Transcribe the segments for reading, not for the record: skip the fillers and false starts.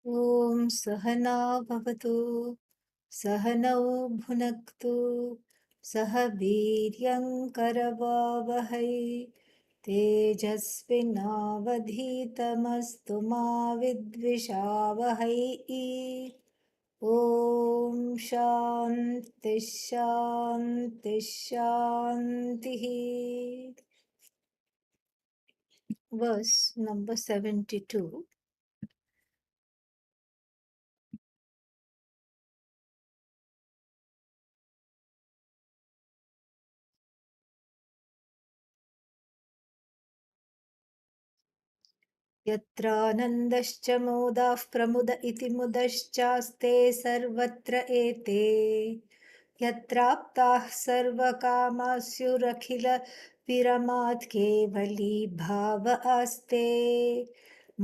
ॐ सहना भवतु सहनौ भुनक्तु सह वीर्यङ्करवावहै तेजस्विनावधीतमस्तु मा विद्विषावहै ॐ शान्ति शान्ति शान्तिः. Verse number 72. यत्रानन्दश्च मोदाः प्रमुद इति मुदश्चास्ते सर्वत्र एते यत्राप्ताः सर्वकामास्युरखिल विरमात् केवली भाव आस्ते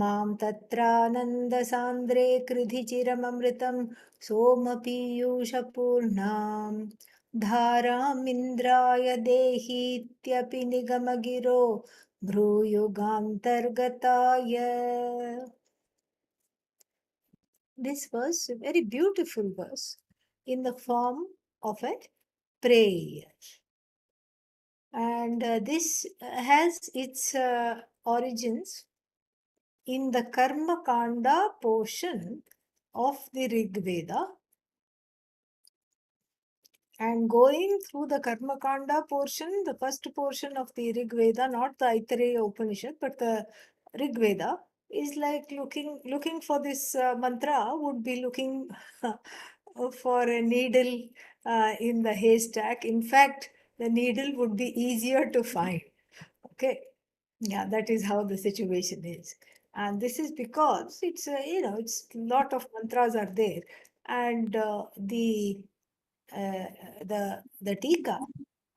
मां तत्रानन्दसान्द्रे कृधि चिरममृतं सोमपीयूषपूर्णाम् धारामिन्द्राय देहीत्यपि निगमगिरो भ्रूयुगान्तर्गताय. This was a very beautiful verse in the form of a prayer. And this has its origins in the Karma Kanda portion of the Rig Veda. And going through the Karma Kanda portion, the first portion of the Rig Veda, not the Aitareya Upanishad, but the Rig Veda, is like looking for this mantra would be looking for a needle in the haystack. In fact, the needle would be easier to find. Okay, yeah, that is how the situation is, and this is because it's it's lot of mantras are there, and uh, the Tika,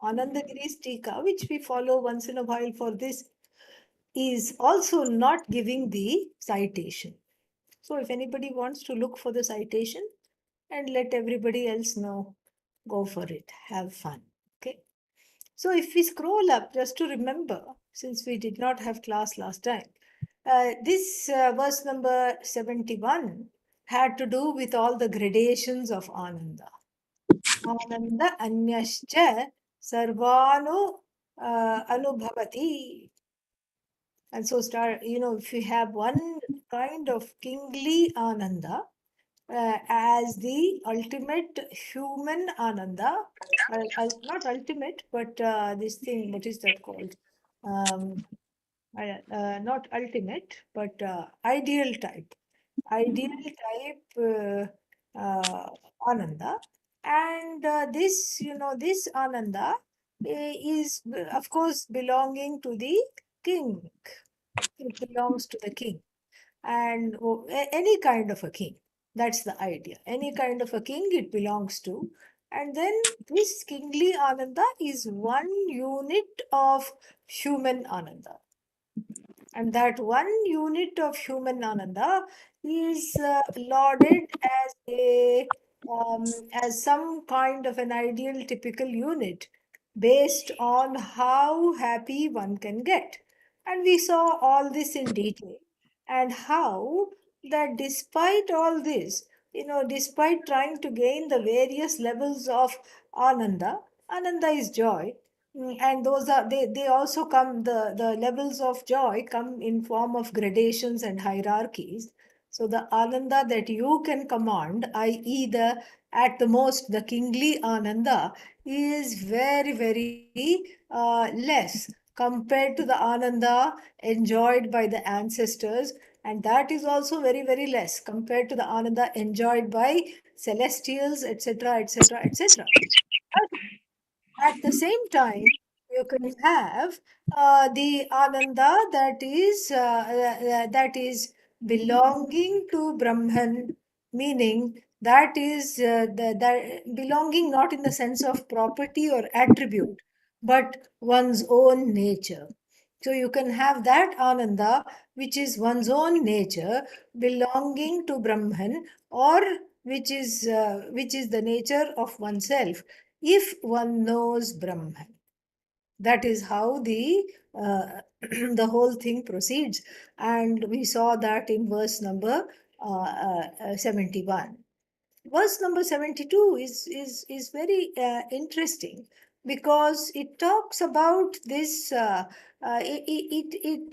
Anandagiri's Tika, which we follow once in a while for this, is also not giving the citation. So if anybody wants to look for the citation and let everybody else know, go for it. Have fun. Okay. So if we scroll up, just to remember, since we did not have class last time, this verse number 71 had to do with all the gradations of Ananda. Ananda anyascha sarvanu anubhavati. And so if you have one kind of kingly Ananda as the ultimate human Ananda, not ultimate, but this thing, what is that called? Um, not ultimate, but ideal type Ananda. And this Ananda is, of course, belonging to the king. It belongs to the king. And any kind of a king. That's the idea. Any kind of a king it belongs to. And then this kingly Ananda is one unit of human Ananda. And that one unit of human Ananda is lauded as some kind of an ideal typical unit based on how happy one can get. And we saw all this in detail, and how that despite all this, despite trying to gain the various levels of Ananda is joy. And those are they also come, the levels of joy come in form of gradations and hierarchies. So the Ananda that you can command, i.e. the at the most the kingly Ananda, is very very less compared to the Ananda enjoyed by the ancestors, and that is also very very less compared to the Ananda enjoyed by celestials, etc., etc., etc. At the same time, you can have the Ananda that is belonging to Brahman, meaning that is that belonging not in the sense of property or attribute, but one's own nature. So you can have that Ananda, which is one's own nature, belonging to Brahman, or which is the nature of oneself, if one knows Brahman. That is how the the whole thing proceeds, and we saw that in verse number 71. Verse number 72 is very interesting because it talks about this, it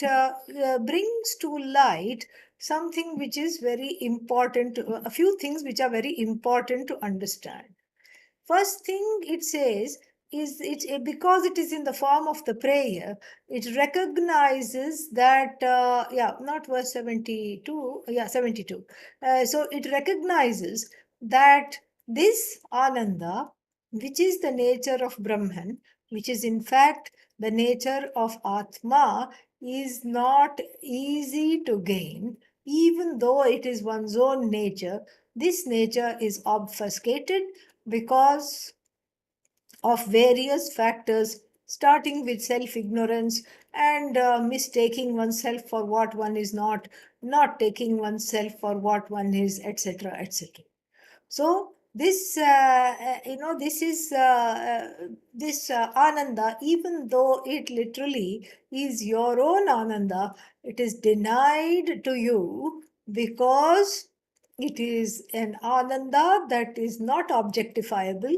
brings to light something which is very important, a few things which are very important to understand. First thing it says is because it is in the form of the prayer, it recognizes that, not verse 72, 72. So it recognizes that this Ananda, which is the nature of Brahman, which is in fact the nature of Atma, is not easy to gain, even though it is one's own nature. This nature is obfuscated because of various factors, starting with self ignorance and mistaking oneself for what one is not, not taking oneself for what one is, etc., etc. So this, this is this Ananda, even though it literally is your own Ananda, it is denied to you because it is an Ananda that is not objectifiable.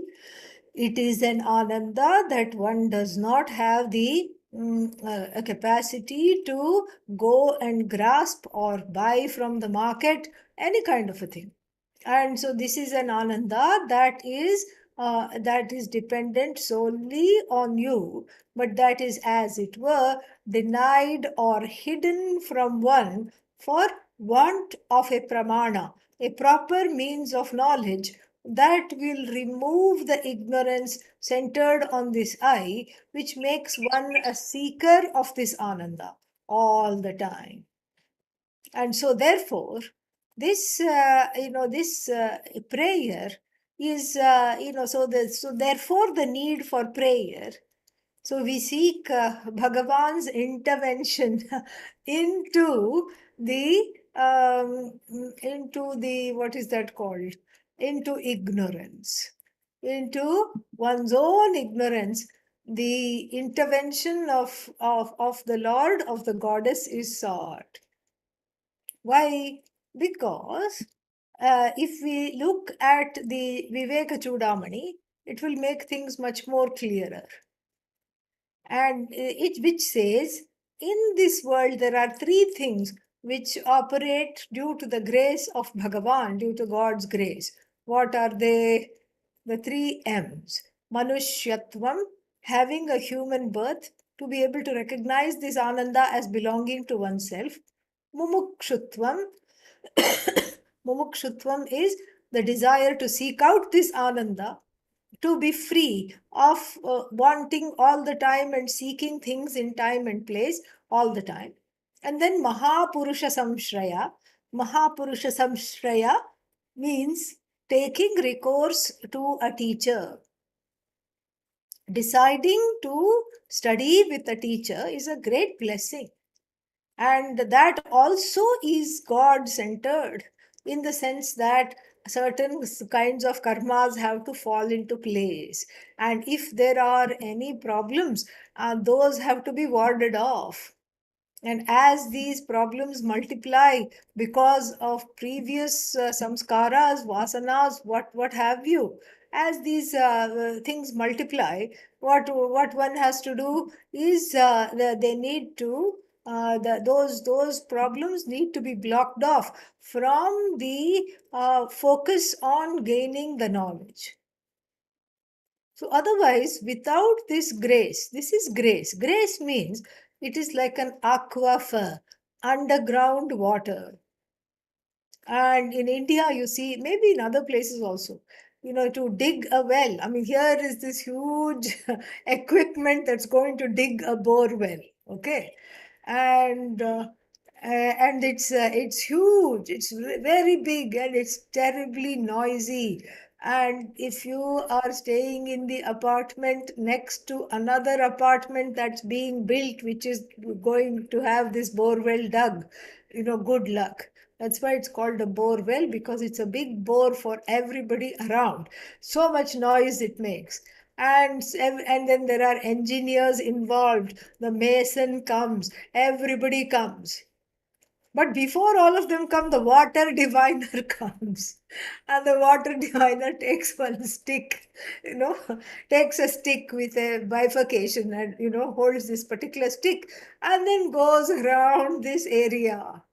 It is an Ananda that one does not have the a capacity to go and grasp or buy from the market, any kind of a thing. And so this is an Ananda that is dependent solely on you, but that is, as it were, denied or hidden from one for want of a pramana, a proper means of knowledge that will remove the ignorance centered on this I, which makes one a seeker of this Ananda all the time. And so therefore this this prayer is so therefore the need for prayer. So we seek Bhagavan's intervention into the what is that called, into ignorance, into one's own ignorance. The intervention of the Lord, of the goddess, is sought. Why? Because if we look at the Viveka Chudamani, it will make things much more clearer. And it which says, in this world there are three things which operate due to the grace of Bhagavan, due to God's grace. What are they? The three M's. Manushyatvam, having a human birth, to be able to recognize this Ananda as belonging to oneself. Mumukshutvam, Mumukshutvam is the desire to seek out this Ananda, to be free of wanting all the time and seeking things in time and place all the time. And then Maha Purusha Samshraya. Maha Purusha Samshraya means taking recourse to a teacher. Deciding to study with a teacher is a great blessing. And that also is God centered, in the sense that certain kinds of karmas have to fall into place. And if there are any problems, those have to be warded off. And as these problems multiply because of previous samskaras, vasanas, what have you, as these things multiply, what one has to do is they need to those problems need to be blocked off from the focus on gaining the knowledge. So otherwise, without this grace, this is grace. Grace means it is like an aquifer, underground water. And in India, you see, maybe in other places also, to dig a well. I mean, here is this huge equipment that's going to dig a bore well. Okay. And it's huge, it's very big, and it's terribly noisy. And if you are staying in the apartment next to another apartment that's being built, which is going to have this bore well dug, good luck. That's why it's called a bore well, because it's a big bore for everybody around. So much noise it makes. And then there are engineers involved. The mason comes, everybody comes. But before all of them come, the water diviner comes. And the water diviner takes one stick, you know, takes a stick with a bifurcation and, holds this particular stick and then goes around this area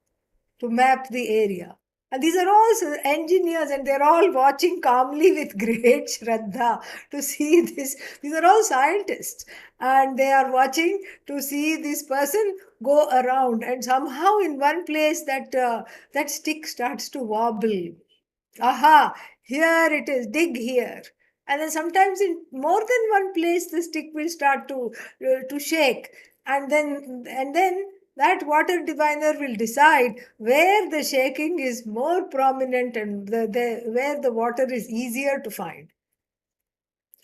to map the area. And these are all engineers, and they're all watching calmly with great shraddha to see this. These are all scientists, and they are watching to see this person go around. And somehow, in one place, that stick starts to wobble. Aha, here it is, dig here. And then sometimes in more than one place, the stick will start to shake. And then that water diviner will decide where the shaking is more prominent and where the water is easier to find.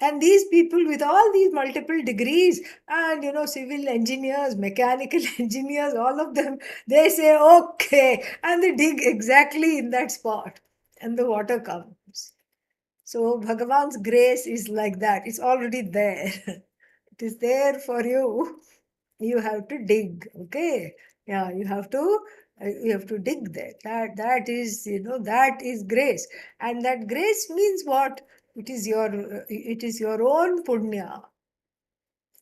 And these people with all these multiple degrees and civil engineers, mechanical engineers, all of them, they say okay, and they dig exactly in that spot and the water comes. So Bhagavan's grace is like that. It's already there. It is there for you. You have to dig. Okay. Yeah, you have to dig there. That is grace. And that grace means what? It is your own punya,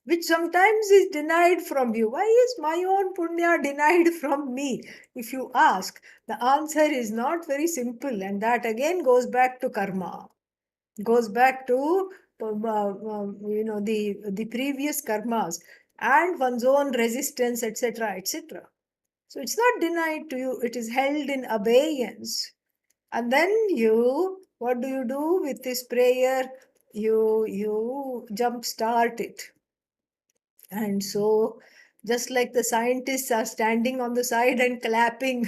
which sometimes is denied from you. Why is my own punya denied from me? If you ask, the answer is not very simple, and that again goes back to karma, goes back to the previous karmas and one's own resistance, etc., etc. So it's not denied to you; it is held in abeyance. And then what do you do with this prayer? You jump start it. And so, just like the scientists are standing on the side and clapping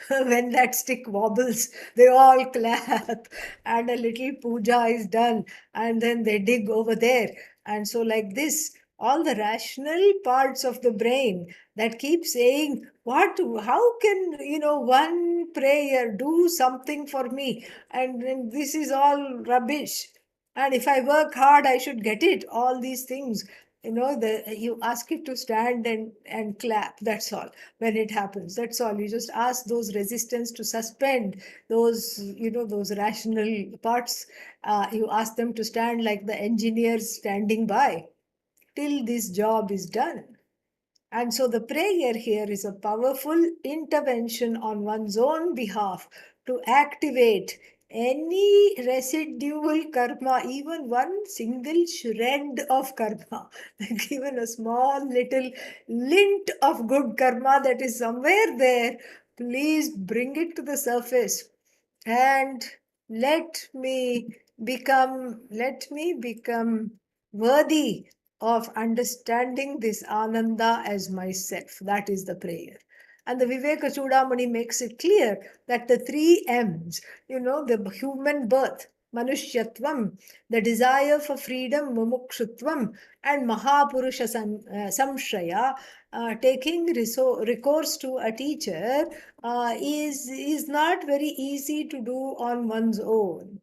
when that stick wobbles, they all clap and a little puja is done, and then they dig over there. And so, like this, all the rational parts of the brain that keep saying, how can, one prayer do something for me? And this is all rubbish. And if I work hard, I should get it. All these things, you ask it to stand and clap. That's all. When it happens, that's all. You just ask those resistance to suspend those rational parts. You ask them to stand like the engineers standing by till this job is done. And so the prayer here is a powerful intervention on one's own behalf to activate any residual karma, even one single shred of karma, like even a small little lint of good karma that is somewhere there. Please bring it to the surface and let me become worthy of understanding this Ananda as myself. That is the prayer. And the Viveka Chudamani makes it clear that the three M's, the human birth, Manushyatvam, the desire for freedom, Mumukshutvam, and Maha Purusha Samshaya, taking recourse to a teacher is not very easy to do on one's own.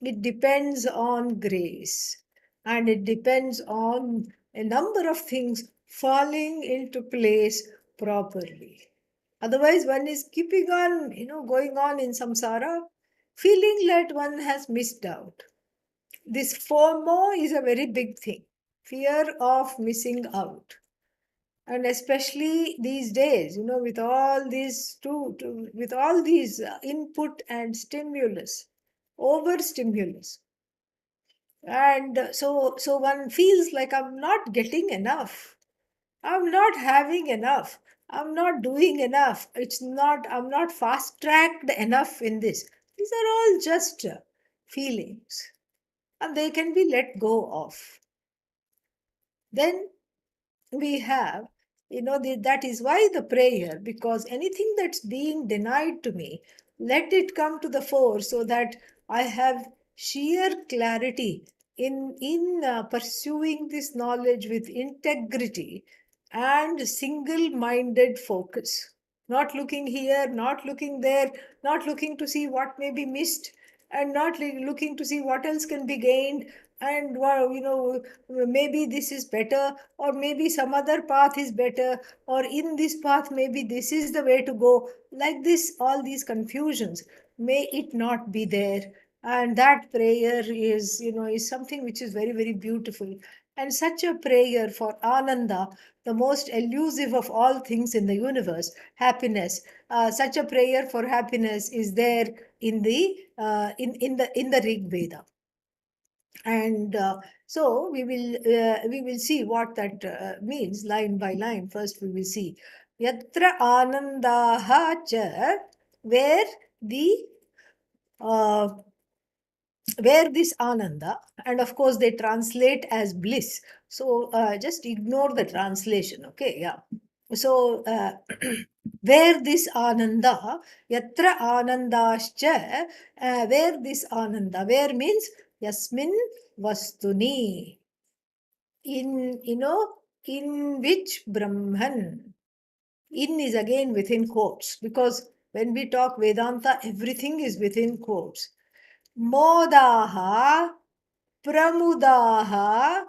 It depends on grace, and it depends on a number of things falling into place properly. Otherwise, one is keeping on, going on in samsara, feeling like one has missed out. This FOMO is a very big thing, fear of missing out. And especially these days, with all these with all these input and stimulus, overstimulus, and so one feels like I'm not getting enough, I'm not having enough, I'm not doing enough, I'm not fast tracked enough in this. These are all just feelings, and they can be let go of. Then we have, that is why the prayer, because anything that's being denied to me, let it come to the fore so that I have sheer clarity in pursuing this knowledge with integrity and single-minded focus, not looking here, not looking there, not looking to see what may be missed, and not looking to see what else can be gained. and maybe this is better, or maybe some other path is better, or in this path maybe this is the way to go. Like this, all these confusions, may it not be there. And that prayer is something which is very, very beautiful. And such a prayer for Ananda, the most elusive of all things in the universe, happiness. Such a prayer for happiness is there in the Rig Veda. And so we will see what that means line by line. First we will see yatra anandaha cha, where the uh, where this ananda, and of course they translate as bliss, so just ignore the translation, okay? Yeah. So where this ananda, yatra anandascha, where this ananda, where means yasmin vastuni, in which Brahman. In is again within quotes, because when we talk Vedanta, everything is within quotes. Modaha pramudaha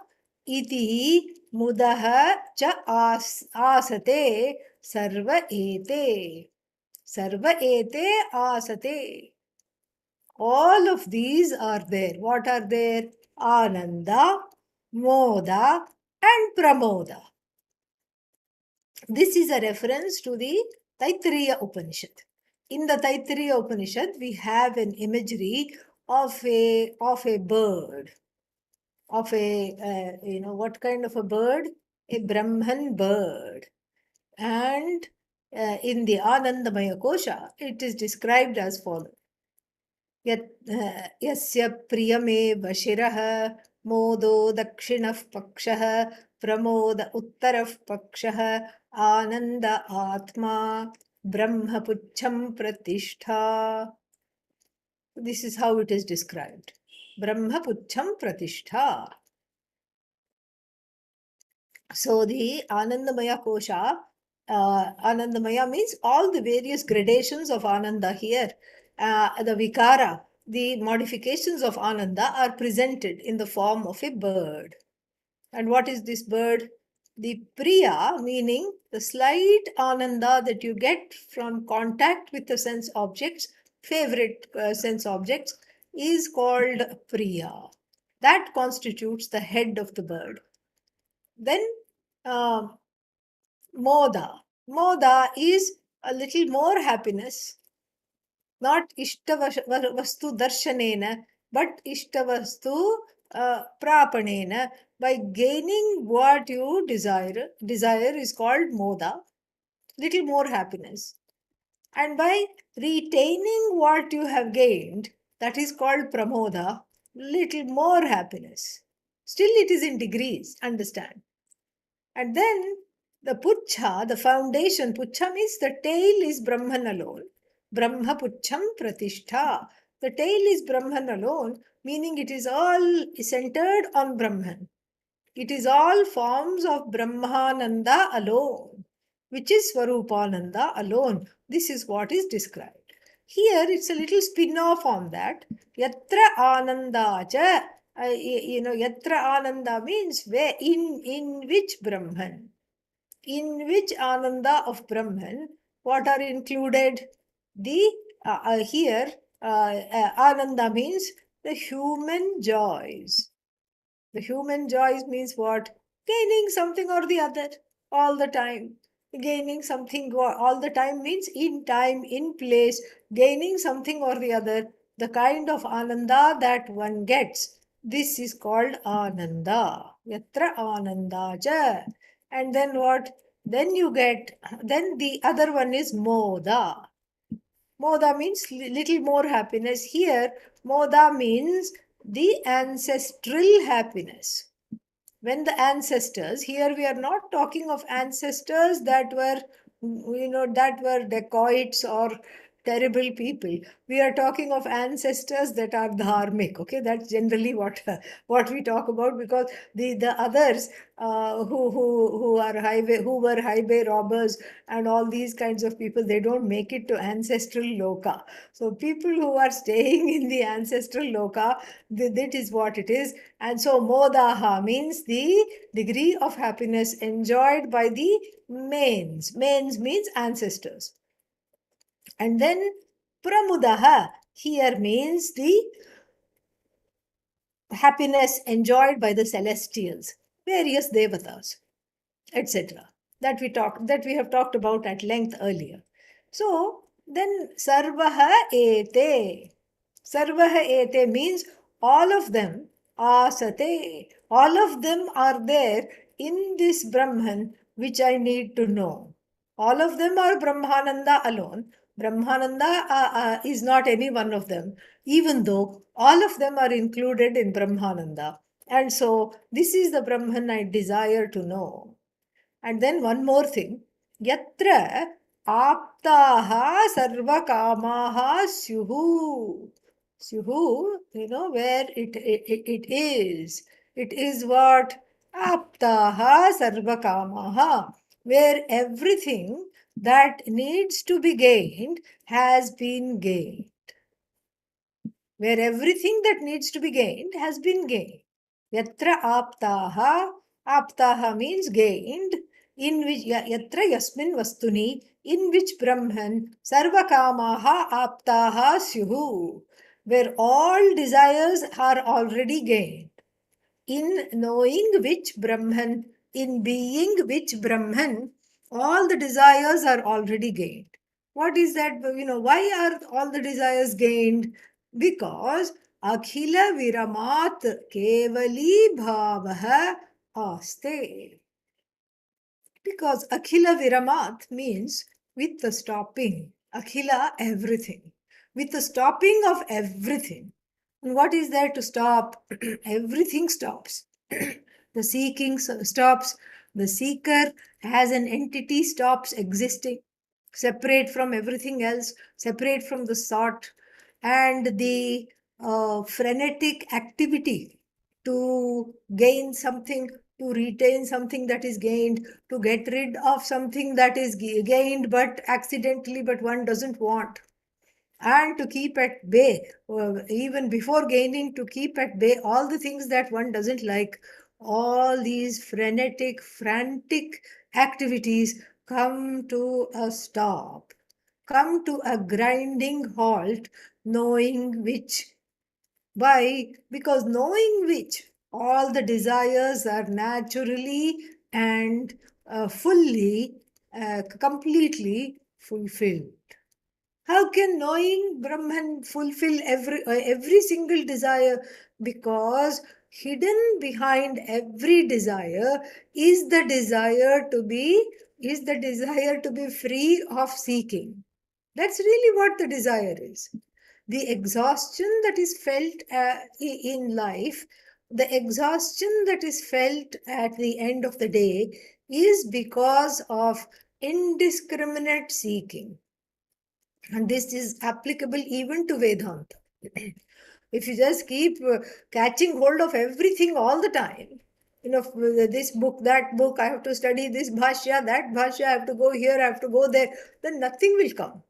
iti mudaha cha asate sarva ete. Sarva ete asate. All of these are there. What are there? Ananda, Moda, and Pramoda. This is a reference to the Taittiriya Upanishad. In the Taittiriya Upanishad, we have an imagery of a bird, of what kind of a bird? A Brahman bird. And in the Anandamaya Kosha, it is described as follows. यस्य प्रियमेव शिरः मोदो दक्षिणः पक्षः प्रमोद उत्तरः पक्षः आनन्द आत्मा ब्रह्मपुच्छं प्रतिष्ठा. This is how it is described. Brahmapucham Pratishtha. So the Anandamaya Kosha, Anandamaya means all the various gradations of Ananda here. The Vikara, the modifications of Ananda are presented in the form of a bird. And what is this bird? The Priya, meaning the slight Ananda that you get from contact with the sense objects, favorite sense objects, is called Priya. That constitutes the head of the bird. Then Moda. Moda is a little more happiness, not Ishtavastu darshanena, but Ishtavastu prapanena. By gaining what you desire is called Moda, little more happiness. And by retaining what you have gained, that is called Pramoda, little more happiness. Still, it is in degrees, understand. And then the Puchha, the foundation, Puchha means the tail is Brahman alone. Brahma Pucham Pratishtha. The tail is Brahman alone, meaning it is all centered on Brahman. It is all forms of Brahmananda alone, which is Swarupananda alone. This is what is described. Here it's a little spin-off on that. Yatra Ananda cha. Yatra Ananda means where, in which Brahman. In which Ananda of Brahman, what are included? The here Ananda means the human joys. The human joys means what? Gaining something or the other all the time. Gaining something all the time means in time, in place, gaining something or the other. The kind of Ananda that one gets. This is called Ananda. Yatra Ananda cha. And then what? Then the other one is Moda. Moda means little more happiness. Here, Moda means the ancestral happiness. When the ancestors, here we are not talking of ancestors that were dacoits or terrible people. We are talking of ancestors that are dharmic. Okay, that's generally what we talk about, because the others who are highway who were highway robbers and all these kinds of people, they don't make it to ancestral loka. So people who are staying in the ancestral loka, that is what it is. And so modaha means the degree of happiness enjoyed by the mains. Mains means ancestors. And then pramudaha here means the happiness enjoyed by the celestials, various devatas, etc. That we have talked about at length earlier. So then sarvaha ete. Sarvaha ete means all of them asate. All of them are there in this Brahman which I need to know. All of them are Brahmananda alone. Brahmananda is not any one of them, even though all of them are included in Brahmananda. And so this is the Brahman I desire to know. And then one more thing. Yatra aptaha sarvakamaha syuhu. Syuhu, where it is. It is what? Aptaha sarvakamaha. Where everything that needs to be gained has been gained. Where everything that needs to be gained has been gained. Yatra aptaha. Aptaha means gained. In which yatra yasmin vastuni, in which Brahman sarvakamaha aptaha syuhu, where all desires are already gained. In knowing which Brahman, in being which Brahman, all the desires are already gained. What is that? Why are all the desires gained? Because Akhila Viramat Kevali Bhavaha Aste. Because Akhila Viramat means with the stopping. Akhila, everything. With the stopping of everything. And what is there to stop? Everything stops. The seeking stops. The seeker as an entity stops existing, separate from everything else, separate from the sought. And the frenetic activity to gain something, to retain something that is gained, to get rid of something that is gained but accidentally, but one doesn't want, and to keep at bay, even before gaining, to keep at bay all the things that one doesn't like. All these frenetic, frantic activities come to a stop, come to a grinding halt, knowing which. Why? Because knowing which, all the desires are naturally and fully, completely fulfilled. How can knowing Brahman fulfill every single desire? Because hidden behind every desire is the desire to be free of seeking. That's really what the desire is. The exhaustion that is felt in life, the exhaustion that is felt at the end of the day, is because of indiscriminate seeking. And this is applicable even to Vedanta. If you just keep catching hold of everything all the time, this book, that book, I have to study this bhashya, that bhashya, I have to go here, I have to go there, then nothing will come.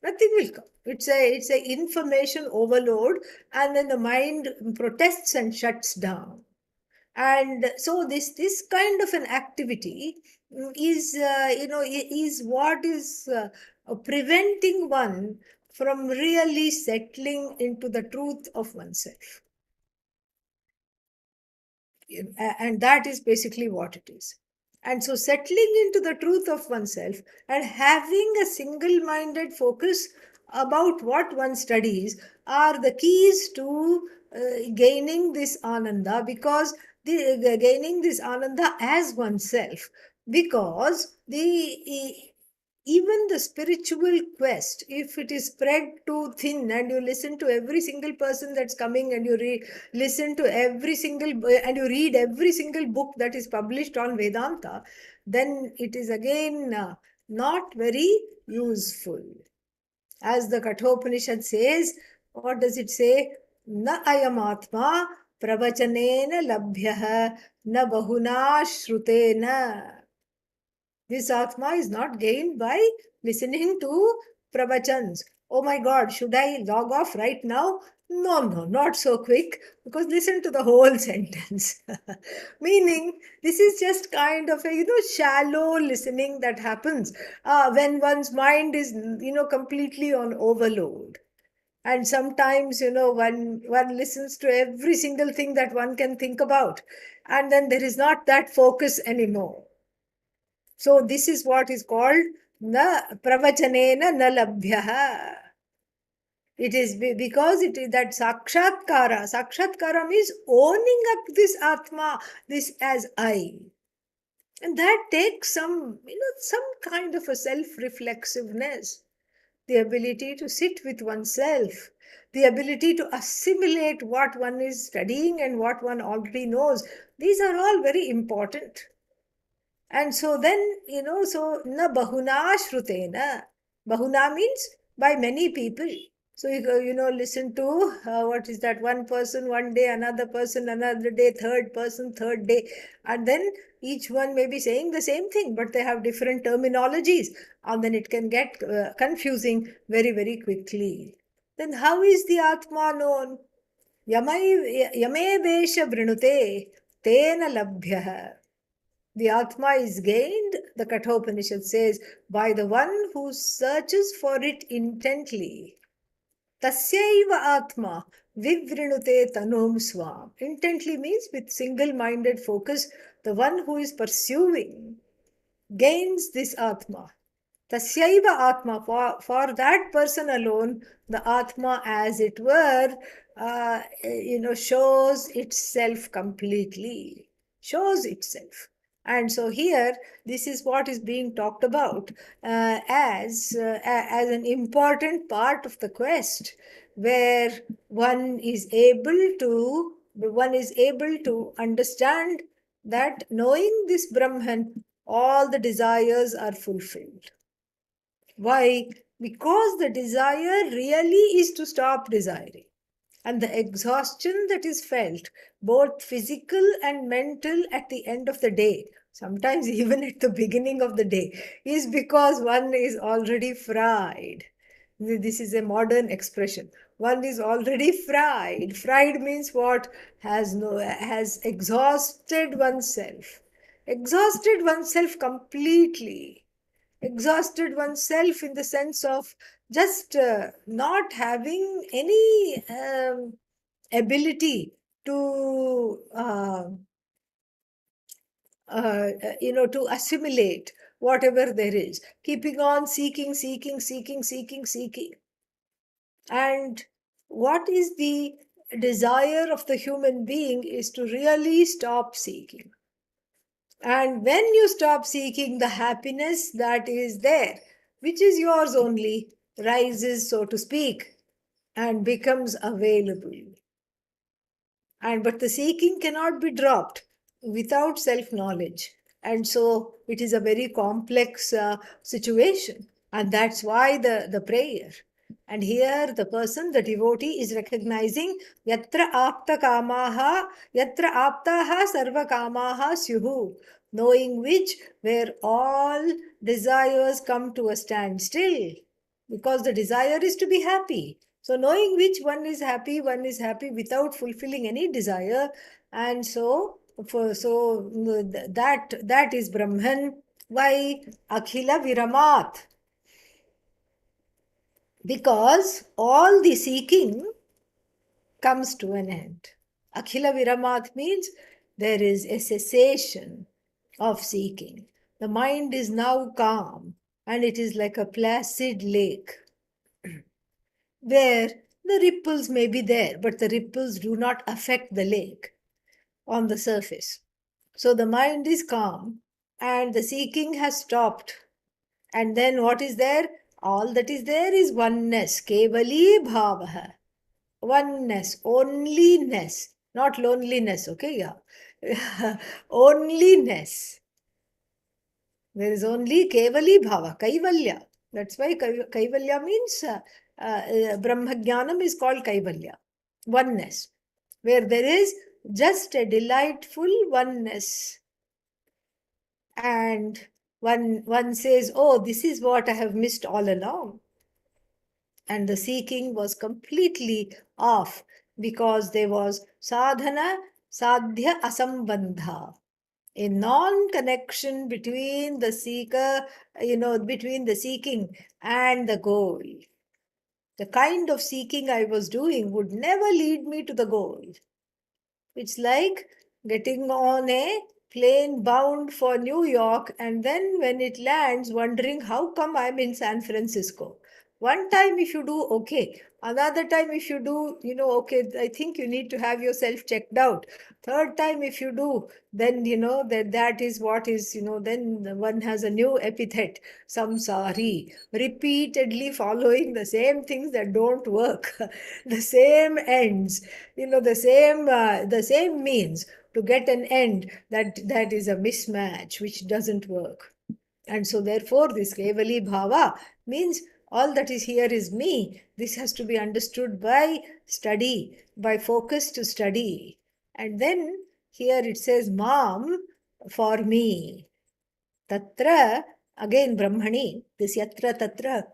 Nothing will come. It's a information overload, and then the mind protests and shuts down. And so this kind of an activity is what is preventing one from really settling into the truth of oneself. And that is basically what it is. And so settling into the truth of oneself and having a single-minded focus about what one studies are the keys to gaining this ananda, because gaining this ananda as oneself, because even the spiritual quest, if it is spread too thin and you listen to every single person that's coming, and you listen to every single and you read every single book that is published on Vedanta, then it is again not very useful. As the Kathopanishad says, what does it say? Na ayam atma pravachanena labhyah na bahuna shrutena. This Atma is not gained by listening to pravachans. Oh my God, should I log off right now? No, no, not so quick, because listen to the whole sentence. Meaning, this is just kind of a shallow listening that happens when one's mind is completely on overload. And sometimes one listens to every single thing that one can think about, and then there is not that focus anymore. So this is what is called na pravachanena na labhyah. It is because it is that sakshatkara. Sakshatkara means owning up this atma, this as I. And that takes some kind of a self-reflexiveness, the ability to sit with oneself, the ability to assimilate what one is studying and what one already knows. These are all very important. And so then, so na bahuna shrutena. Bahuna means by many people. So listen to what is that? One person one day, another person another day, third person third day, and then each one may be saying the same thing, but they have different terminologies, and then it can get confusing very, very quickly. Then how is the Atma known? Yame vesha vrinute tena labhyah. The Atma is gained, the Kathopanishad says, by the one who searches for it intently. Tasyaiva Atma vivrinute tanum swam. Intently means with single-minded focus. The one who is pursuing gains this Atma. Tasyaiva Atma, for that person alone, the Atma, as it were, shows itself completely. Shows itself. And so here, this is what is being talked about as an important part of the quest, where one is able to understand that knowing this Brahman, all the desires are fulfilled. Why? Because the desire really is to stop desiring. And the exhaustion that is felt, both physical and mental, at the end of the day, sometimes even at the beginning of the day, is because one is already fried. This is a modern expression. One is already fried. Fried means what? Has exhausted oneself. Exhausted oneself completely. Exhausted oneself in the sense of just not having any ability to to assimilate whatever there is, keeping on seeking, seeking, seeking, seeking, seeking. And what is the desire of the human being is to really stop seeking. And when you stop seeking, the happiness that is there, which is yours only, rises, so to speak, and becomes available. But the seeking cannot be dropped without self-knowledge. And so it is a very complex situation. And that's why the prayer. And here the person, the devotee, is recognizing yatra apta kamaha, yatra aptaha sarva kamaha syuhu, knowing which where all desires come to a standstill, because the desire is to be happy. So knowing which one is happy without fulfilling any desire, and that is Brahman. Why? Akhila Viramat. Because all the seeking comes to an end. Akhila Viramat means there is a cessation of seeking. The mind is now calm, and it is like a placid lake where the ripples may be there, but the ripples do not affect the lake on the surface. So the mind is calm and the seeking has stopped. And then what is there? All that is there is oneness. Kevali bhavaha. Oneness, onlyness, not loneliness, okay? Yeah. Onlyness. There is only Kevali bhava, Kaivalya. That's why Kaivalya means Brahma Jnanam is called Kaivalya, oneness, where there is just a delightful oneness. And one says, oh, this is what I have missed all along. And the seeking was completely off because there was sadhana, sadhya asambandha, a non-connection between the seeker, between the seeking and the goal. The kind of seeking I was doing would never lead me to the goal. It's like getting on a plane bound for New York, and then when it lands, wondering how come I'm in San Francisco. One time, if you do, okay. Another time, if you do, okay, I think you need to have yourself checked out. Third time, if you do, then, that is what is, then one has a new epithet, samsari, repeatedly following the same things that don't work, the same ends, the same means to get an end that is a mismatch which doesn't work. And so therefore this kevali bhava means all that is here is me. This has to be understood by study, by focused study. And then here it says mam, for me. Tatra, again Brahmani, this yatra tatra,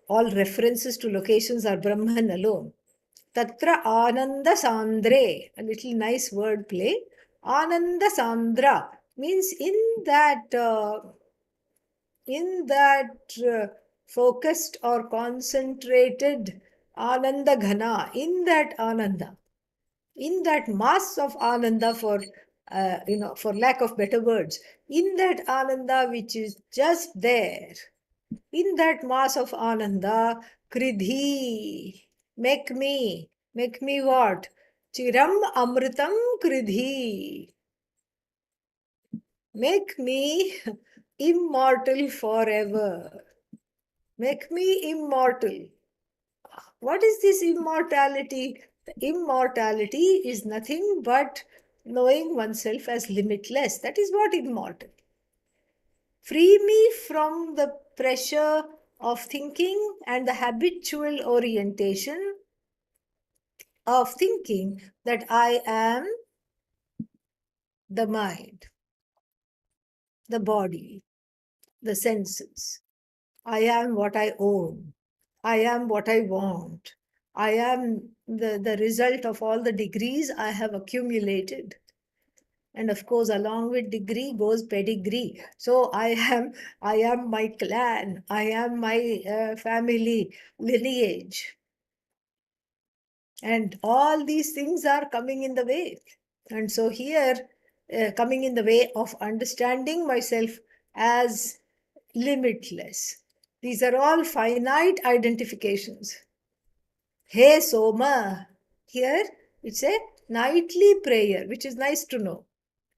all references to locations are Brahman alone. Tatra Ananda Sandre, a little nice word play. Ananda Sandra means in that focused or concentrated Ananda Ghana, in that Ananda, in that mass of Ananda, for lack of better words, in that Ananda which is just there, in that mass of Ananda, Kridhi, make me what? Chiram Amritam Kridhi. Make me immortal forever. Make me immortal. What is this immortality? The immortality is nothing but knowing oneself as limitless. That is what immortal. Free me from the pressure of thinking and the habitual orientation of thinking that I am the mind, the body, the senses. I am what I own. I am what I want. I am the result of all the degrees I have accumulated. And of course, along with degree goes pedigree. So I am my clan. I am my family lineage. And all these things are coming in the way. And so here, coming in the way of understanding myself as limitless. These are all finite identifications. Hey Soma, here it's a nightly prayer, which is nice to know.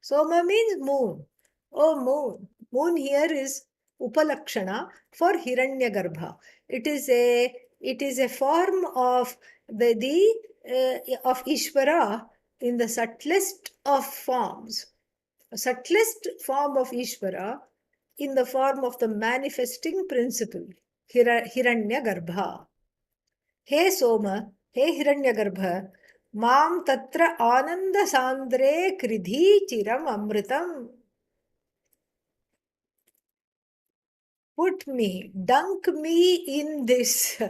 Soma means moon. Oh, moon. Moon here is Upalakshana for Hiranyagarbha. It is a form of of Ishvara in the subtlest of forms. A subtlest form of Ishvara in the form of the manifesting principle, Hiranyagarbha. He Soma, he Hiranyagarbha, Mam Tatra Ananda Sandre Kridhi Chiram Amritam. Put me, dunk me in this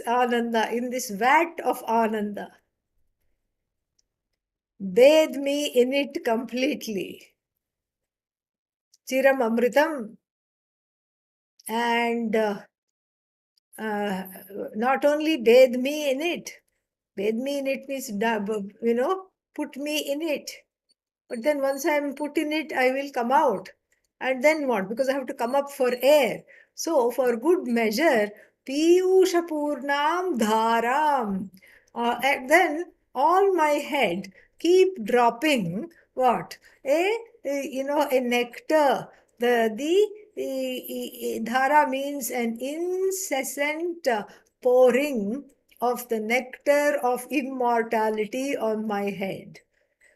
Ananda, in this vat of Ananda. Bathe me in it completely. Chiram Amritam. And not only bathe me in it, bathe me in it means, put me in it. But then once I am put in it, I will come out. And then what? Because I have to come up for air. So for good measure, Piyusha Purnam Dharam. And then all my head keep dropping what? A nectar. The dhara means an incessant pouring of the nectar of immortality on my head.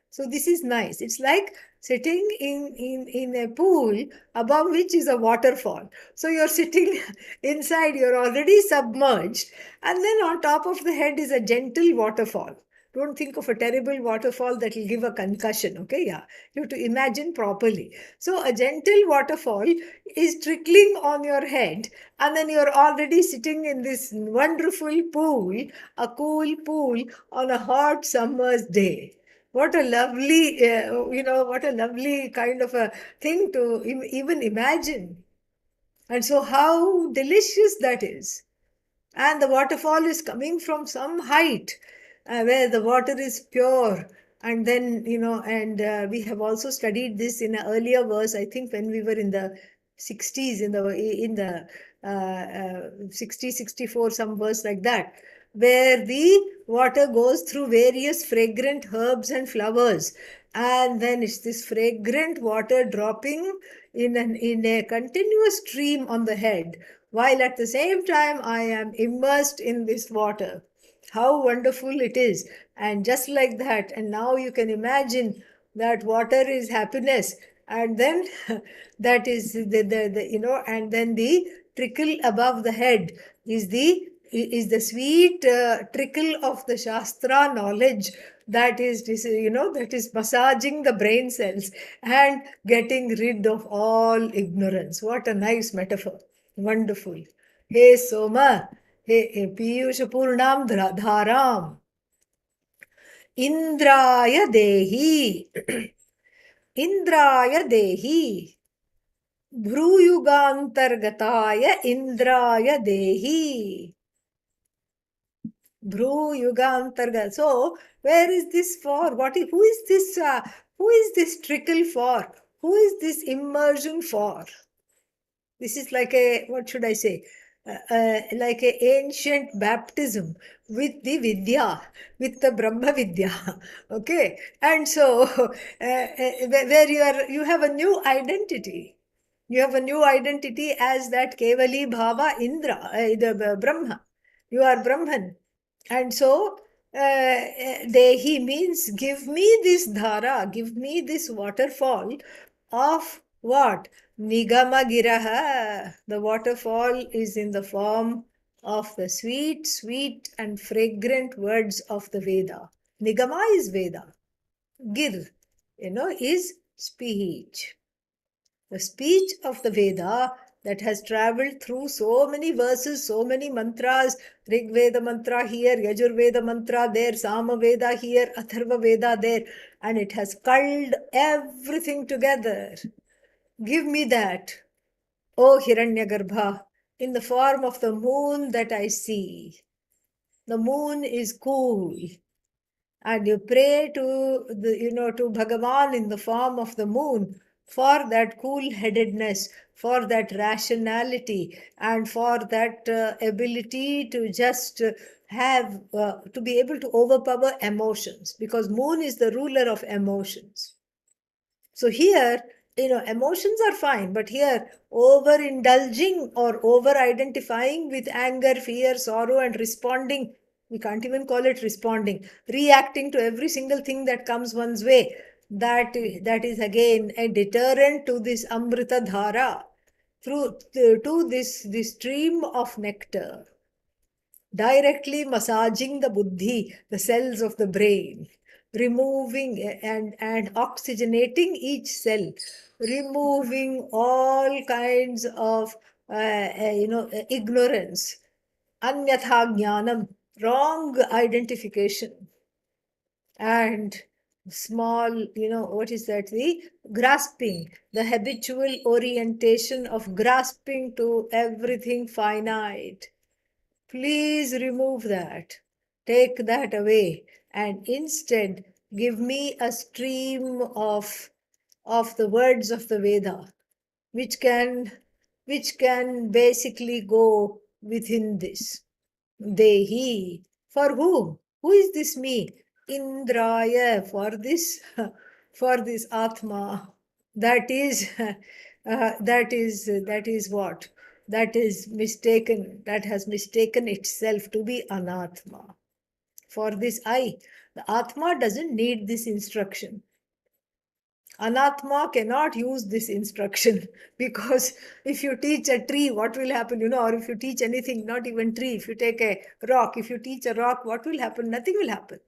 So this is nice. It's like sitting in a pool above which is a waterfall. So you're sitting inside, you're already submerged, and then on top of the head is a gentle waterfall. Don't think of a terrible waterfall that will give a concussion, okay? Yeah, you have to imagine properly. So a gentle waterfall is trickling on your head, and then you're already sitting in this wonderful pool, a cool pool on a hot summer's day. What a lovely, what a lovely kind of a thing to even imagine. And so, how delicious that is. And the waterfall is coming from some height where the water is pure. And then, and we have also studied this in an earlier verse, I think when we were in the 60s, in the 60, 64, some verse like that, where the water goes through various fragrant herbs and flowers. And then it's this fragrant water dropping in a continuous stream on the head, while at the same time I am immersed in this water. How wonderful it is. And just like that, and now you can imagine that water is happiness, and then that is and then the trickle above the head is the sweet trickle of the Shastra knowledge that is massaging the brain cells and getting rid of all ignorance. What a nice metaphor. Wonderful. Hey Soma, hey Piyusha Purnam Dharam, Indraya Dehi, Indraya Dehi, Bhruyugantargataya Indraya Dehi. Bhruyugantargat. So, where is this for? Who is this? Who is this trickle for? Who is this immersion for? This is like what should I say? Like a ancient baptism with the Vidya, with the Brahma Vidya. Okay. And so, where you have a new identity. You have a new identity as that Kevali Bhava Indra, the Brahma. You are Brahman. And so, Dehi means give me this dhara, give me this waterfall of what? Nigama Giraha. The waterfall is in the form of the sweet, sweet and fragrant words of the Veda. Nigama is Veda. Gir, is speech. The speech of the Veda that has traveled through so many verses, so many mantras, Rig Veda mantra here, Yajur Veda mantra there, Sama Veda here, Atharva Veda there, and it has culled everything together. Give me that, O Hiranyagarbha, in the form of the moon that I see. The moon is cool. And you pray to Bhagavan in the form of the moon for that cool-headedness, for that rationality, and for that ability to just to be able to overpower emotions, because moon is the ruler of emotions. So here, emotions are fine, but here, overindulging or over-identifying with anger, fear, sorrow, and responding, we can't even call it responding, reacting to every single thing that comes one's way, that is again a deterrent to this Amrita Dhara, to this stream of nectar, directly massaging the buddhi, the cells of the brain, removing and oxygenating each cell, removing all kinds of ignorance, anyatha jnanam, wrong identification, and small, what is that? The grasping, the habitual orientation of grasping to everything finite. Please remove that. Take that away. And instead, give me a stream of the words of the Veda, which can basically go within this. Dehi. For whom? Who is this me? Indraya. For this Atma. That is, that is what? That is mistaken. That has mistaken itself to be Anatma. for this I. The Atma doesn't need this instruction. Anatma cannot use this instruction because if you teach a tree, what will happen, or if you teach anything, not even tree, if you take a rock, if you teach a rock, what will happen? Nothing will happen.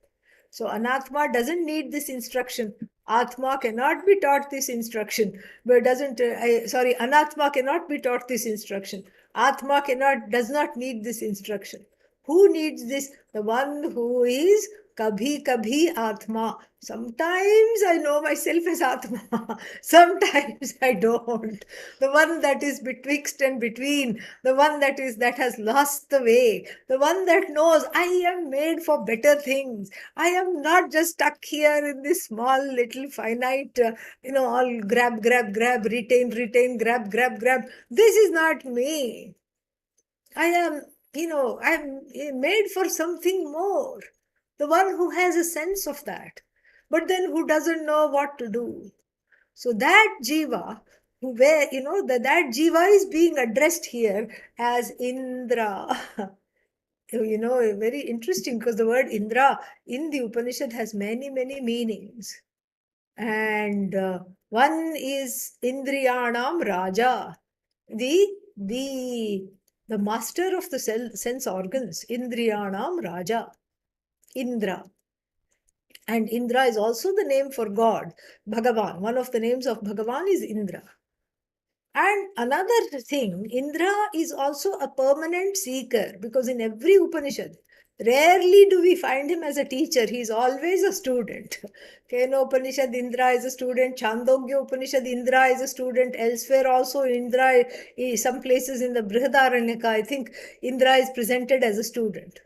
So Anatma doesn't need this instruction. Atma cannot be taught this instruction, but Anatma cannot be taught this instruction. Atma does not need this instruction. Who needs this? The one who is Kabhi Kabhi Atma. Sometimes I know myself as Atma, sometimes I don't. The one that is betwixt and between, the one that has lost the way, the one that knows I am made for better things. I am not just stuck here in this small little finite, all grab, grab, grab, retain, retain, grab, grab, grab. This is not me. I am, I'm made for something more. The one who has a sense of that, but then who doesn't know what to do. So that jiva, that jiva is being addressed here as Indra. Very interesting because the word Indra in the Upanishad has many, many meanings. And one is Indriyanam Raja, the the the master of the sense organs, Indriyanam Raja, Indra. And Indra is also the name for God, Bhagavan. One of the names of Bhagavan is Indra. And another thing, Indra is also a permanent seeker because in every Upanishad, rarely do we find him as a teacher. He is always a student. Kena Upanishad, Indra is a student. Chandogya Upanishad, Indra is a student. Elsewhere also, Indra, some places in the Brihadaranyaka, I think Indra is presented as a student.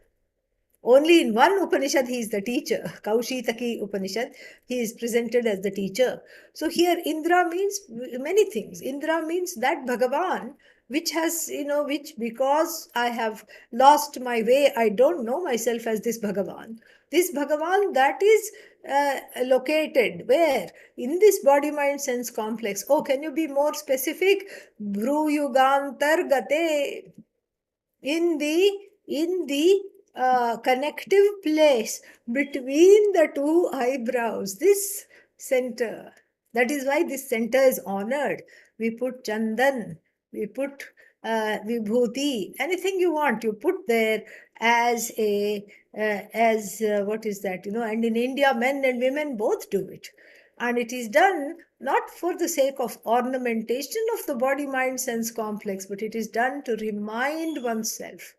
Only in one Upanishad he is the teacher, Kaushitaki Upanishad, he is presented as the teacher. So here Indra means many things. Indra means that Bhagavan, which has, which because I have lost my way, I don't know myself as this Bhagavan. This Bhagavan that is located where? In this body mind sense complex. Oh, can you be more specific? Bhruyugantar gate. In the connective place between the two eyebrows, this center. That is why this center is honored. We put chandan, we put vibhuti, anything you want, you put there as what is that? And in India, men and women both do it. And it is done not for the sake of ornamentation of the body mind sense complex, but it is done to remind oneself,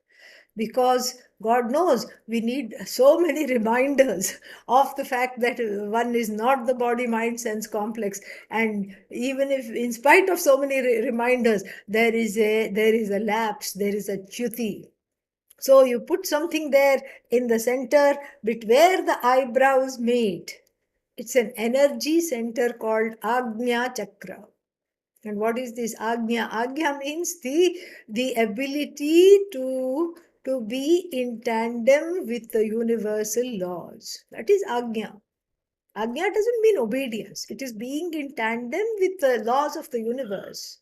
because God knows we need so many reminders of the fact that one is not the body mind sense complex. And even if in spite of so many reminders, there is a lapse, there is a chuti. So you put something there in the center where the eyebrows meet. It's an energy center called Agnya Chakra. And what is this Agnya? Agnya means the ability to be in tandem with the universal laws. That is Agnya. Agnya doesn't mean obedience. It is being in tandem with the laws of the universe.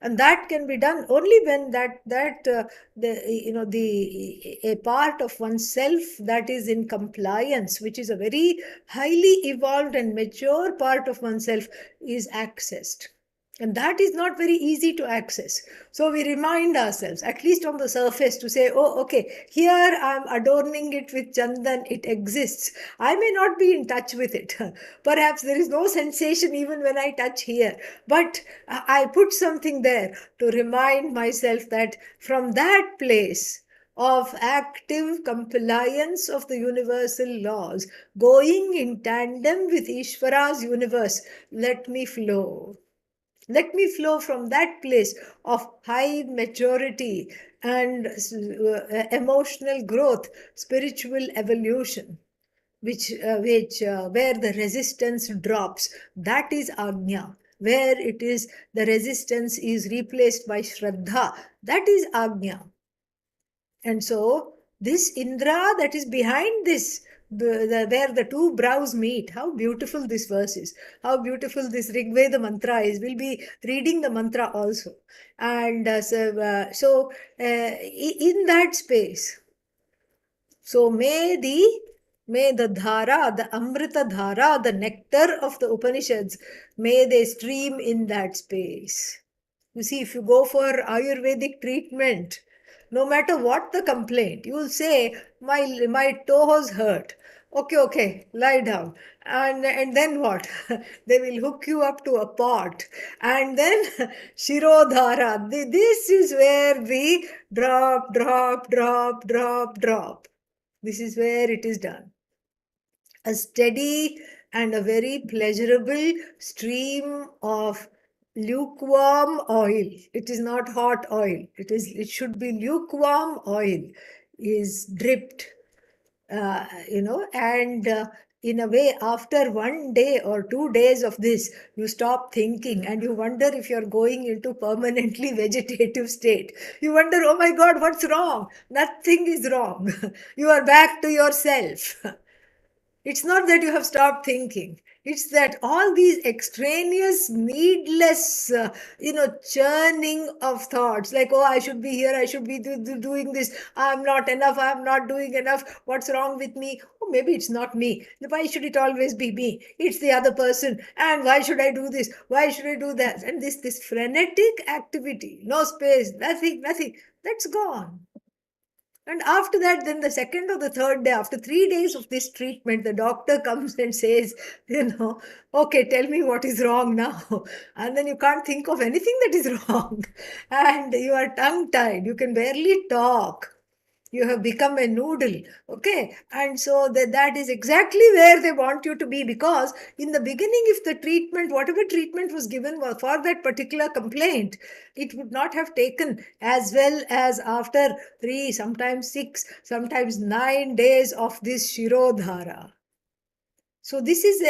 And that can be done only when a part of oneself that is in compliance, which is a very highly evolved and mature part of oneself, is accessed. And that is not very easy to access. So we remind ourselves, at least on the surface, to say, oh, okay, here I'm adorning it with chandan, it exists. I may not be in touch with it. Perhaps there is no sensation even when I touch here. But I put something there to remind myself that from that place of active compliance of the universal laws, going in tandem with Ishvara's universe, let me flow. Let me flow from that place of high maturity and emotional growth, spiritual evolution, where the resistance drops. That is Agnya. Where the resistance is replaced by Shraddha. That is Agnya. And so this Indra that is behind this, where the two brows meet, how beautiful this verse is, how beautiful this Rigveda mantra is. We'll be reading the mantra also. And in that space, So may the dhara, the amrita dhara, the nectar of the Upanishads, may they stream in that space. You see, if you go for Ayurvedic treatment, no matter what the complaint, you will say, my toes hurt. Okay, okay, lie down. And then what? They will hook you up to a pot. And then Shirodhara. This is where we drop, drop, drop, drop, drop. This is where it is done. A steady and a very pleasurable stream of lukewarm oil. It is not hot oil. It should be lukewarm oil is dripped, and in a way, after 1 day or 2 days of this, you stop thinking and you wonder if you're going into permanently vegetative state. You wonder, oh my God, what's wrong? Nothing is wrong. You are back to yourself. It's not that you have stopped thinking. It's that all these extraneous, needless, churning of thoughts, like, oh, I should be here, I should be doing this, I'm not enough, I'm not doing enough, what's wrong with me? Oh, maybe it's not me. Why should it always be me? It's the other person. And why should I do this? Why should I do that? And this frenetic activity, no space, nothing, that's gone. And after that, then the second or the third day, after 3 days of this treatment, the doctor comes and says, okay, tell me what is wrong now. And then you can't think of anything that is wrong. And you are tongue tied. You can barely talk. You have become a noodle. Okay. And so that is exactly where they want you to be, because in the beginning, if the treatment, whatever treatment was given for that particular complaint, it would not have taken as well as after 3, sometimes 6, sometimes 9 days of this Shirodhara. So this is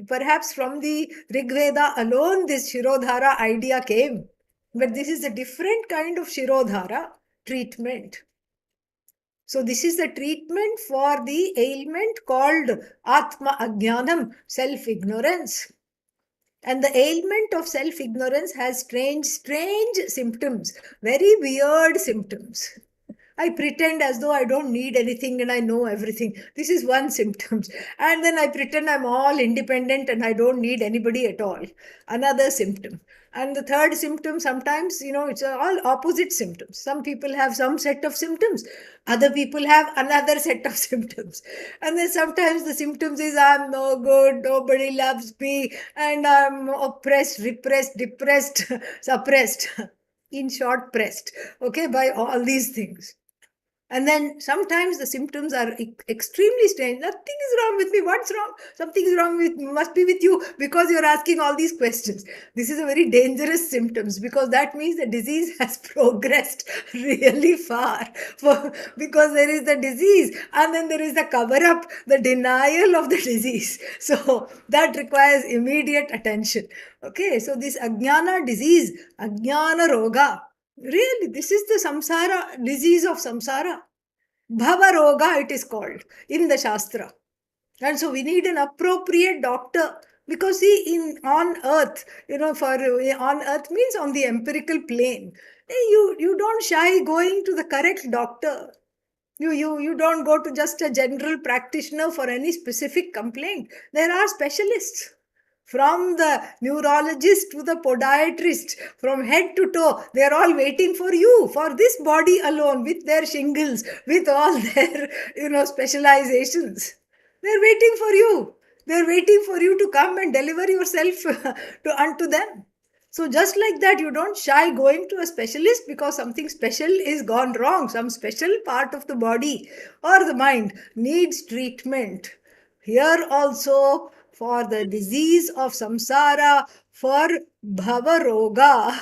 perhaps from the Rig Veda alone this Shirodhara idea came. But this is a different kind of Shirodhara treatment. So this is the treatment for the ailment called Atma Ajnanam, self-ignorance. And the ailment of self-ignorance has strange symptoms, very weird symptoms. I pretend as though I don't need anything and I know everything. This is one symptom. And then I pretend I'm all independent and I don't need anybody at all. Another symptom. And the third symptom, sometimes, it's all opposite symptoms. Some people have some set of symptoms. Other people have another set of symptoms. And then sometimes the symptoms is I'm no good, nobody loves me, and I'm oppressed, repressed, depressed, suppressed. In short, pressed, okay, by all these things. And then sometimes the symptoms are extremely strange. Nothing is wrong with me. What's wrong? Something is wrong with must be with you because you're asking all these questions. This is a very dangerous symptoms, because that means the disease has progressed really far. Because there is the disease and then there is the cover up, the denial of the disease. So that requires immediate attention. Okay, so this Ajnana disease, Ajnana Roga, really, this is the samsara, disease of samsara. Bhava Roga, it is called in the Shastra. And so we need an appropriate doctor. Because see, on earth, on earth means on the empirical plane. You don't shy going to the correct doctor. You don't go to just a general practitioner for any specific complaint. There are specialists. From the neurologist to the podiatrist, from head to toe, they are all waiting for you, for this body alone, with their shingles, with all their, specializations. They're waiting for you. They're waiting for you to come and deliver yourself unto them. So just like that, you don't shy going to a specialist because something special is gone wrong. Some special part of the body or the mind needs treatment. Here also, for the disease of samsara, for bhavaroga,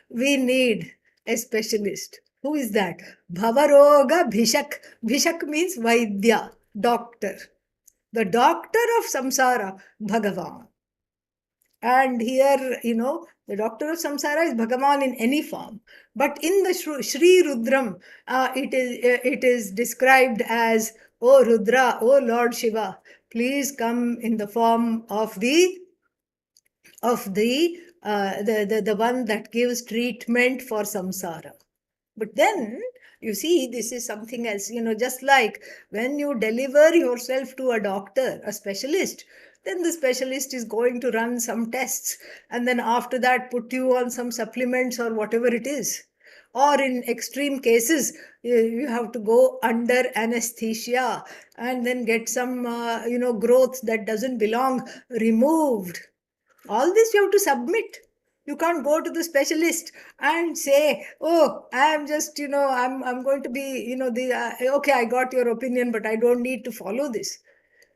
we need a specialist. Who is that? Bhavaroga Bhishak. Bhishak means Vaidya, doctor. The doctor of samsara, Bhagavan. And here, the doctor of samsara is Bhagavan in any form. But in the Shri Rudram, it is described as, O Rudra, O Lord Shiva, please come in the form of the one that gives treatment for samsara. But then You see, this is something else, just like when you deliver yourself to a doctor, a specialist, then the specialist is going to run some tests and then after that put you on some supplements or whatever it is. Or in extreme cases, you have to go under anesthesia and then get some, growth that doesn't belong removed. All this you have to submit. You can't go to the specialist and say, oh, I'm just, I'm going to be, okay, I got your opinion, but I don't need to follow this.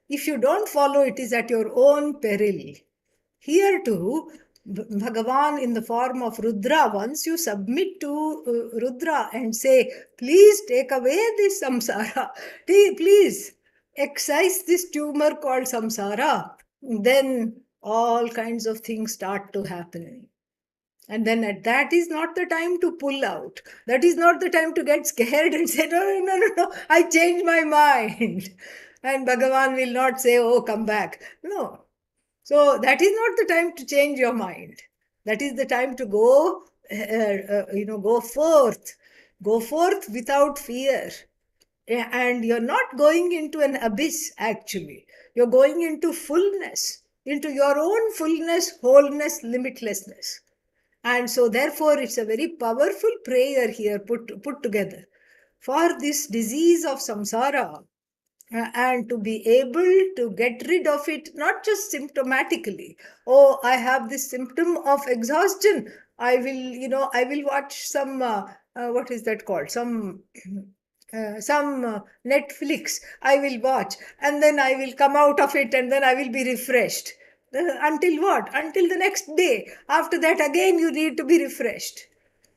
If you don't follow, it is at your own peril. Here too, Bhagavan in the form of Rudra, once you submit to Rudra and say, please take away this samsara, please excise this tumor called samsara, then all kinds of things start to happen. And then that is not the time to pull out. That is not the time to get scared and say, no, no, no, no, no, I changed my mind. And Bhagavan will not say, oh, come back. No. So that is not the time to change your mind. That is the time to go, go forth. Go forth without fear. And you're not going into an abyss, actually. You're going into fullness, into your own fullness, wholeness, limitlessness. And so, therefore, it's a very powerful prayer here put together for this disease of samsara, and to be able to get rid of it, not just symptomatically. Oh, I have this symptom of exhaustion. I will watch some, what is that called? Some Netflix I will watch, and then I will come out of it, and then I will be refreshed. Until what? Until the next day. After that, again, you need to be refreshed.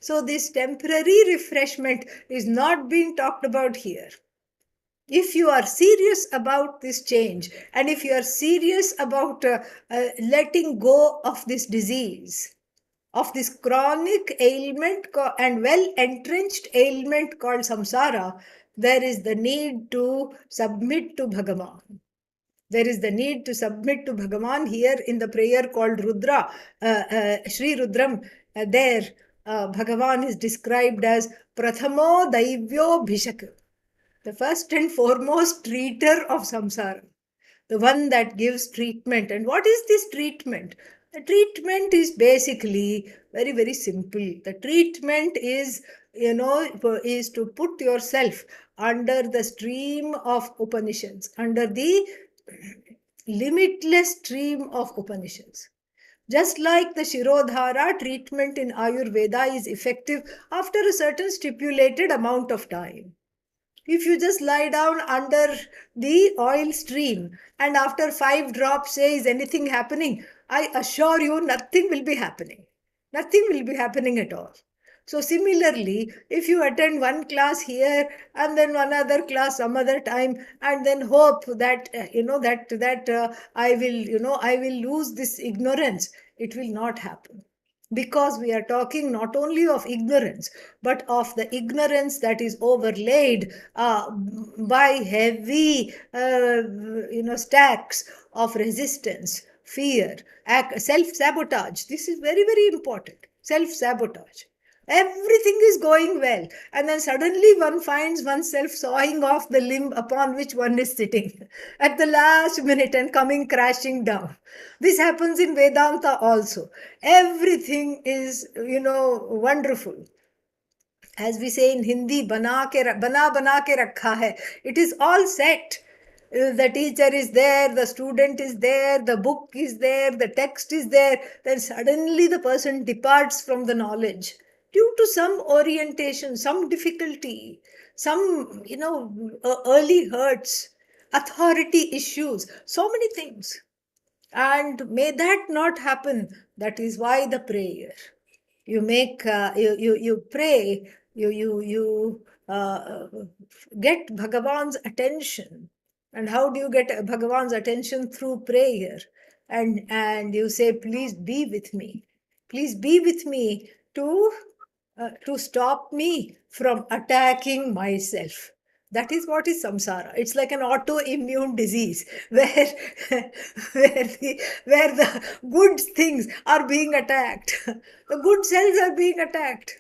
So, this temporary refreshment is not being talked about here. If you are serious about this change, and if you are serious about letting go of this disease, of this chronic ailment and well entrenched ailment called samsara, there is the need to submit to Bhagavan. There is the need to submit to Bhagavan here in the prayer called Rudra, Sri Rudram. There, Bhagavan is described as Prathamo Daivyo Bhishak, the first and foremost treater of samsara, the one that gives treatment. And what is this treatment? The treatment is basically very, very simple. The treatment is, is to put yourself under the stream of Upanishads, under the limitless stream of Upanishads. Just like the Shirodhara treatment in Ayurveda is effective after a certain stipulated amount of time. If you just lie down under the oil stream and after 5 drops say, is anything happening? I assure you, nothing will be happening. Nothing will be happening at all. So similarly, if you attend one class here and then one other class some other time, and then hope that I will lose this ignorance, it will not happen, because we are talking not only of ignorance, but of the ignorance that is overlaid by heavy stacks of resistance, fear, self-sabotage. This is very, very important. Self-sabotage. Everything is going well, and then suddenly one finds oneself sawing off the limb upon which one is sitting at the last minute and coming crashing down. This happens in Vedanta also. Everything is, wonderful. As we say in Hindi, bana bana ke rakha hai. It is all set. The teacher is there, the student is there, the book is there, the text is there. Then suddenly the person departs from the knowledge due to some orientation, some difficulty, some, early hurts, authority issues, so many things. And may that not happen. That is why the prayer. You make, you pray, you get Bhagavan's attention. And how do you get Bhagavan's attention? Through prayer. And you say, please be with me. Please be with me to stop me from attacking myself. That is what is samsara. It's like an autoimmune disease where, where the good things are being attacked. The good cells are being attacked.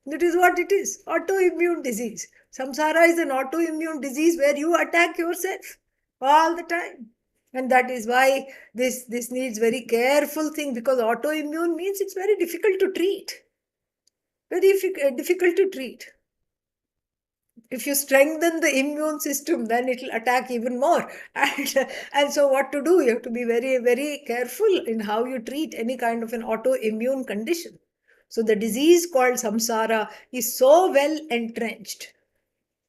That is what it is. Autoimmune disease. Samsara is an autoimmune disease where you attack yourself all the time. And that is why this needs very careful thing, because autoimmune means it's very difficult to treat. Very difficult to treat. If you strengthen the immune system, then it will attack even more. And so what to do? You have to be very, very careful in how you treat any kind of an autoimmune condition. So the disease called samsara is so well entrenched,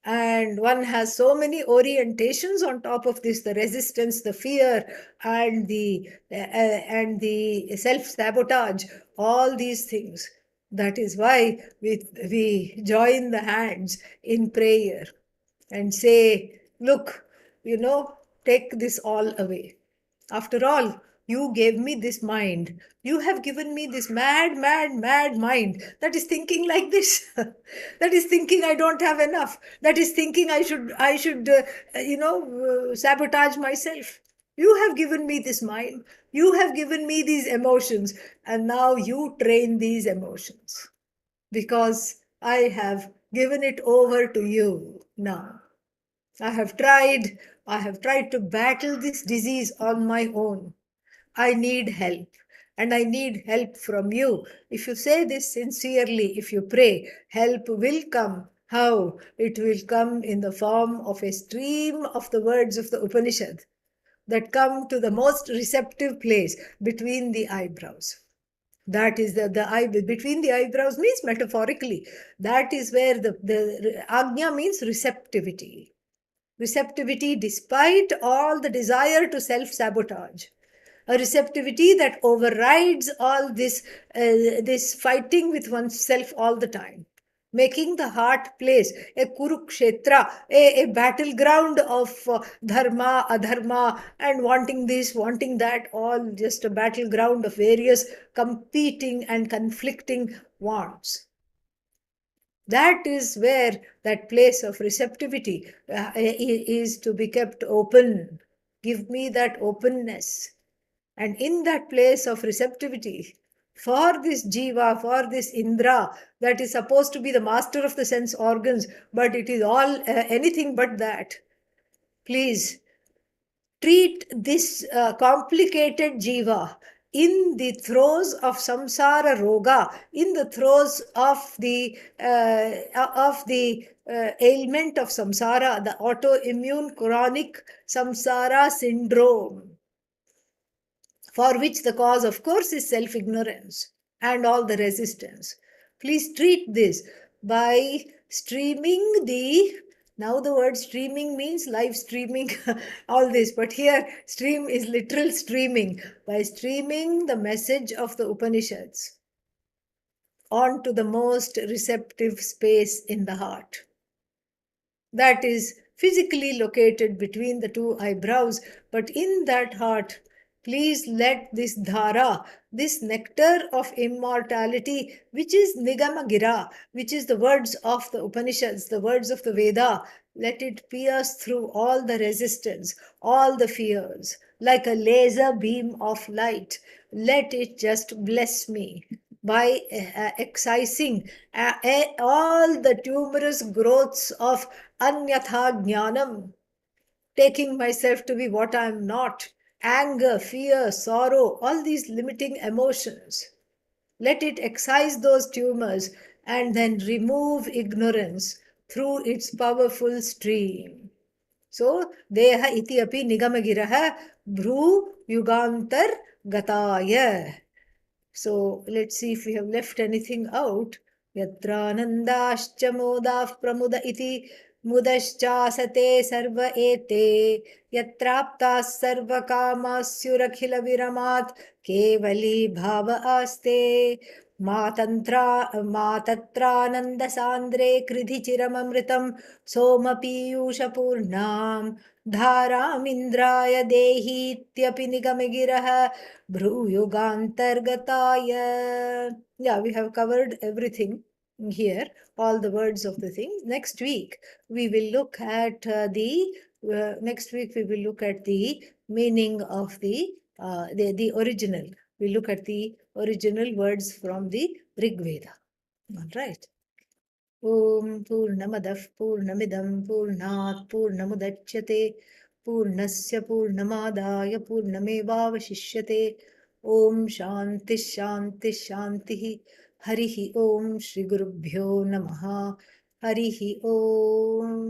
and one has so many orientations on top of this: the resistance, the fear, and the self sabotage, all these things. That is why we join the hands in prayer and say, look, take this all away. After all, you gave me this mind. You have given me this mad, mad, mad mind that is thinking like this. That is thinking I don't have enough. That is thinking I should sabotage myself. You have given me this mind. You have given me these emotions, and now you train these emotions, because I have given it over to you now. I have tried. I have tried to battle this disease on my own. I need help. And I need help from you. If you say this sincerely, if you pray, help will come. How? It will come in the form of a stream of the words of the Upanishad that come to the most receptive place between the eyebrows. That is the eye between the eyebrows means metaphorically. That is where the Agnya means receptivity. Receptivity despite all the desire to self sabotage. A receptivity that overrides all this fighting with oneself all the time, making the heart place a Kurukshetra, a battleground of dharma, adharma, and wanting this, wanting that, all just a battleground of various competing and conflicting wants. That is where that place of receptivity is to be kept open. Give me that openness. And in that place of receptivity, for this jiva, for this indra, that is supposed to be the master of the sense organs, but it is all anything but that. Please treat this complicated jiva in the throes of samsara roga, in the throes of the ailment of samsara, the autoimmune chronic samsara syndrome, for which the cause, of course, is self ignorance and all the resistance. Please treat this by streaming the. Now, the word streaming means live streaming, all this, but here, stream is literal streaming. By streaming the message of the Upanishads onto the most receptive space in the heart, that is physically located between the two eyebrows, but in that heart, please let this dhara, this nectar of immortality, which is Nigamagira, which is the words of the Upanishads, the words of the Veda, let it pierce through all the resistance, all the fears, like a laser beam of light. Let it just bless me by excising all the tumorous growths of anyatha jnanam, taking myself to be what I am not, anger, fear, sorrow, all these limiting emotions. Let it excise those tumors and then remove ignorance through its powerful stream. So, deha iti api nigamagiraha bhru yugantar gataya. So let's see if we have left anything out. Yatranandascha modah pramuda iti mudaschasate sarva ete yatraptas sarva kamasyurakhila viramat kevali bhava aste matantrananda sandre kridhi chiramamritam soma piyusha purnam dharam indraya dehityapi nigamigiraha Bhruyugantargataya. Yeah, we have covered everything here, all the words of the thing. Next week, we will look at the meaning of the original. We look at the original words from the Rig Veda. All right. ॐ पूर्णमदः पूर्णमिदं पूर्णात् पूर्णमुदच्यते पूर्णस्य पूर्णमादाय पूर्णमेवावशिष्यते ॐ शान्तिः शान्तिः शान्तिः हरिः ॐ श्रीगुरुभ्यो नमः हरिः ॐ